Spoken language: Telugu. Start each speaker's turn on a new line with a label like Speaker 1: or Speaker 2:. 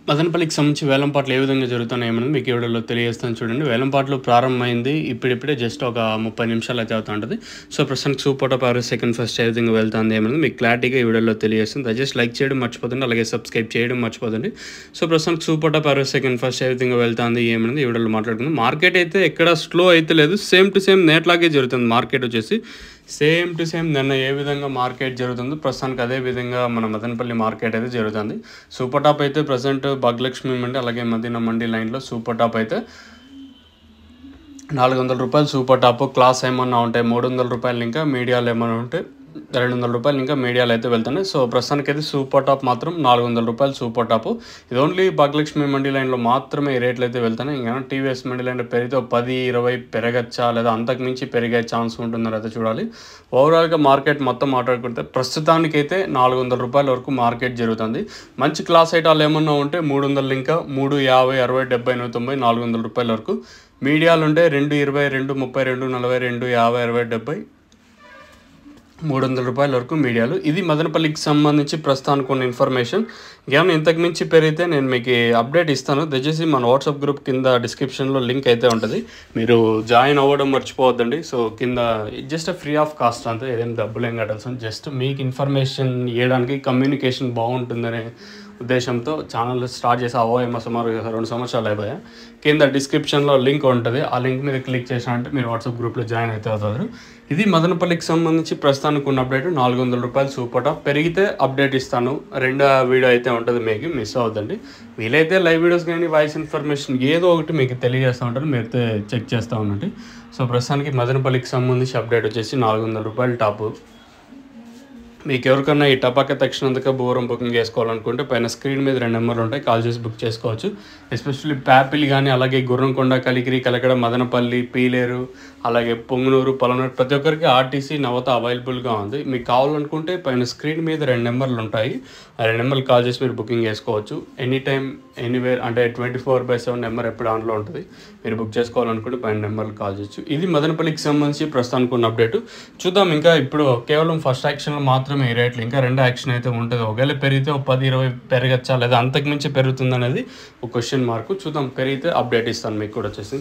Speaker 1: మదనపల్లికి సంబంధించి వేలంపాట్లు ఏ విధంగా జరుగుతున్నాయేమని మీకు ఈ వీడియోలో తెలియజేస్తాను చూడండి. వేలంపాట్లు ప్రారంభమైంది ఇప్పుడిప్పుడే జస్ట్ ఒక 30 నిమిషాలు అయితే అవుతూ ఉంటుంది. సో ప్రస్తుతానికి super top or second first ఏ విధంగా వెళ్తుంది ఏమన్నది మీకు క్లారిటీగా ఈ వీడియోలో తెలియజేస్తుంది. దయచేసి లైక్ చేయడం మర్చిపోతుంది, అలాగే సబ్స్క్రైబ్ చేయడం మర్చిపోతుంది. సో ప్రస్తుతానికి super top or second first ఏ విధంగా వెళ్తుంది ఏమన్నది ఈ వీడియోలో మాట్లాడుకుందాం. మార్కెట్ అయితే ఎక్కడ స్లో అయితే లేదు, సేమ్ టు సేమ్ నేట్లాగే జరుగుతుంది. మార్కెట్ వచ్చేసి సేమ్ టు సేమ్ నిన్న ఏ విధంగా మార్కెట్ జరుగుతుందో ప్రస్తుతానికి అదే విధంగా మన మదనపల్లి మార్కెట్ అయితే జరుగుతుంది. సూపర్ టాప్ అయితే ప్రజెంట్ భాగ్యలక్ష్మి మండి అలాగే మదీనా మండి లైన్లో సూపర్ టాప్ అయితే 400 రూపాయలు సూపర్ టాప్. క్లాస్ ఏమన్నా ఉంటే 300 రూపాయలు, ఇంకా మీడియాలు ఏమన్నా ఉంటే 200 రూపాయలు ఇంకా మీడియాలు అయితే వెళ్తున్నాయి. సో ప్రస్తుతానికి అయితే సూపర్ టాప్ మాత్రం 400 రూపాయలు సూపర్ టాప్. ఇది ఓన్లీ భాగ్యలక్ష్మి మండి లైన్లో మాత్రమే ఈ రేట్లు అయితే వెళ్తున్నాయి. ఇంకా టీవీఎస్ మండి లైన్లో పెరిగితే 10-20 పెరగచ్చా లేదా అంతకు మించి పెరిగే ఛాన్స్ ఉంటుందని అయితే చూడాలి. ఓవరాల్గా మార్కెట్ మొత్తం మాట్లాడుకుంటే ప్రస్తుతానికైతే 400 రూపాయల వరకు మార్కెట్ జరుగుతుంది. మంచి క్లాస్ ఐటాలు ఏమన్నా ఉంటే 300 ఇంకా 350, 60, 70, 90, 400 రూపాయల వరకు. మీడియాలు ఉంటే 220, 230, 240, 250, 60, 70, 300 రూపాయల వరకు మీడియాలు. ఇది మదనపల్లికి సంబంధించి ప్రస్తుతానికి ఉన్న ఇన్ఫర్మేషన్. ఏమైనా ఇంతకు మించి పెరిగితే నేను మీకు అప్డేట్ ఇస్తాను. దయచేసి మన వాట్సాప్ గ్రూప్ కింద డిస్క్రిప్షన్లో లింక్ అయితే ఉంటుంది, మీరు జాయిన్ అవ్వడం మర్చిపోవద్దండి. సో కింద జస్ట్ ఫ్రీ ఆఫ్ కాస్ట్ అంతే, ఏదైనా డబ్బులు ఏం కట్టాల్సింది, జస్ట్ మీకు ఇన్ఫర్మేషన్ ఇవ్వడానికి కమ్యూనికేషన్ బాగుంటుందనే ఉద్దేశంతో ఛానల్ స్టార్ట్ చేసి అవ్వమో సుమారు 2 సంవత్సరాలు అయిపోయాయి. కింద డిస్క్రిప్షన్లో లింక్ ఉంటుంది, ఆ లింక్ మీద క్లిక్ చేసినంటే మీరు వాట్సాప్ గ్రూప్లో జాయిన్ అయితే అవుతారు. ఇది మదనపల్లికి సంబంధించి ప్రస్తుతానికి ఉన్న అప్డేట్. 400 రూపాయలు సూపర్ టాప్. పెరిగితే అప్డేట్ ఇస్తాను, రెండో వీడియో అయితే ఉంటుంది, మీకు మిస్ అవ్వద్దండి. వీలైతే లైవ్ వీడియోస్ కానీ వాయిస్ ఇన్ఫర్మేషన్ ఏదో ఒకటి మీకు తెలియజేస్తూ ఉంటాను, మీరు చెక్ చేస్తూ ఉండండి. సో ప్రస్తుతానికి మదనపల్లికి సంబంధించి అప్డేట్ వచ్చేసి 400 రూపాయలు టాపు. మీకు ఎవరికన్నా ఈ టపాకా తక్షణందుకు బోరం బుకింగ్ చేసుకోవాలనుకుంటే పైన స్క్రీన్ మీద 2 నెంబర్లు ఉంటాయి, కాల్ చేసి బుక్ చేసుకోవచ్చు. ఎస్పెషల్లీ ప్యాపిల్ కానీ అలాగే గుర్రంకొండ, కలికిరి, కలకడ, మదనపల్లి, పీలేరు, అలాగే పొంగునూరు, పలనూరు ప్రతి ఒక్కరికి ఆర్టీసీ నవత అవైలబుల్గా ఉంది. మీకు కావాలనుకుంటే పైన స్క్రీన్ మీద 2 నెంబర్లు ఉంటాయి, ఆ 2 నెంబర్లు కాల్ చేసి మీరు బుకింగ్ చేసుకోవచ్చు. ఎనీ టైం ఎనీవేర్, అంటే 24/7 నెంబర్ ఎప్పుడు ఆన్లో ఉంటుంది. మీరు బుక్ చేసుకోవాలనుకుంటే పైన నెంబర్లు కాల్ చేయొచ్చు. ఇది మదనపల్లికి సంబంధించి ప్రస్తుతానికి ఉన్న అప్డేట్. చూద్దాం, ఇంకా ఇప్పుడు కేవలం ఫస్ట్ యాక్షన్లో మాత్రమే ఈ రేట్లు, ఇంకా రెండో యాక్షన్ అయితే ఉంటుంది. ఒకవేళ పెరిగితే 10-20 పెరగచ్చా లేదా అంతకుమించి పెరుగుతుంది అనేది ఒక క్వశ్చన్ మార్కు. చూద్దాం, పెరిగితే అప్డేట్ ఇస్తాను మీకు కూడా వచ్చేసి.